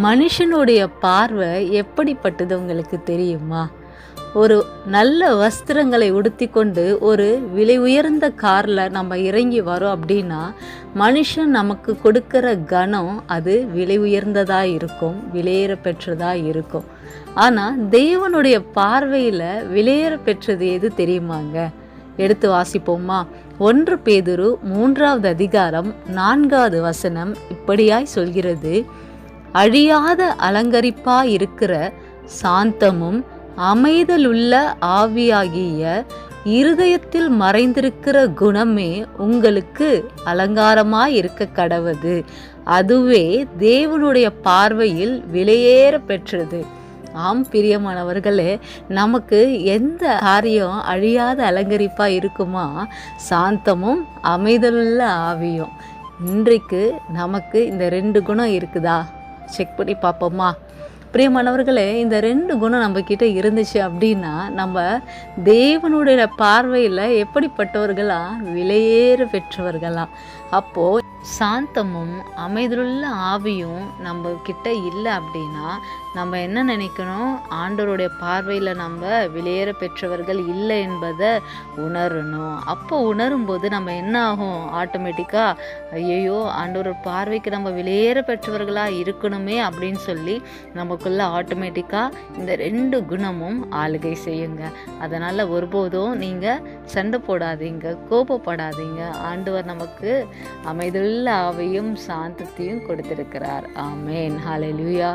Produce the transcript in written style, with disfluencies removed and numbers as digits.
மனுஷனுடைய பார்வை எப்படிப்பட்டது உங்களுக்கு தெரியுமா? ஒரு நல்ல வஸ்திரங்களை உடுத்திக்கொண்டு ஒரு விலை உயர்ந்த காரில் நம்ம இறங்கி வரோம் அப்படின்னா, மனுஷன் நமக்கு கொடுக்கிற கனம் அது விலை உயர்ந்ததாக இருக்கும், விலையேற பெற்றதாக இருக்கும். ஆனால் தேவனுடைய பார்வையில் விலையேற பெற்றது எது தெரியுமாங்க? எடுத்து வாசிப்போமா? 1 பேதுரு 3வது அதிகாரம் 4வது வசனம் இப்படியாய் சொல்கிறது: அழியாத அலங்கரிப்பாயிருக்கிற சாந்தமும் அமைதலுள்ள ஆவியாகிய இருதயத்தில் மறைந்திருக்கிற குணமே உங்களுக்கு அலங்காரமாயிருக்க கடவது. அதுவே தேவனுடைய பார்வையில் விலையேற பெற்றது. ஆம் பிரியமானவர்களே, நமக்கு எந்த காரியம் அழியாத அலங்கரிப்பா இருக்குமா? சாந்தமும் அமைதலுள்ள ஆவியும். இன்றைக்கு நமக்கு இந்த 2 குணம் இருக்குதா? செக் பண்ணி பார்ப்போமா? பிரியமானவர்களே, இந்த 2 குணம் நம்ம கிட்ட இருந்துச்சு அப்படின்னா, நம்ம தேவனுடைய பார்வையில் எப்படிப்பட்டவர்களா? விலையேற பெற்றவர்களா. அப்போது சாந்தமும் அமைதலுள்ள ஆவியும் நம்ம கிட்ட இல்லை அப்படின்னா, நம்ம என்ன நினைக்கணும்? ஆண்டவருடைய பார்வையில் நம்ம விலையேற பெற்றவர்கள் இல்லை என்பதை உணரணும். அப்போ உணரும்போது நம்ம என்ன ஆகும்? ஆட்டோமேட்டிக்காக ஐயோ, ஆண்டவர் பார்வைக்கு நம்ம விலையேற பெற்றவர்களாக இருக்கணுமே அப்படின்னு சொல்லி நமக்குள்ள ஆட்டோமேட்டிக்காக இந்த 2 குணமும் ஆளுகை செய்யுங்க. அதனால் ஒருபோதும் நீங்கள் சண்டை போடாதீங்க, கோபப்படாதீங்க. ஆண்டவர் நமக்கு அமைதலுள்ள ஆவியும் சாந்தத்தையும் கொடுத்திருக்கிறார். ஆமேன். ஹல்லேலூயா.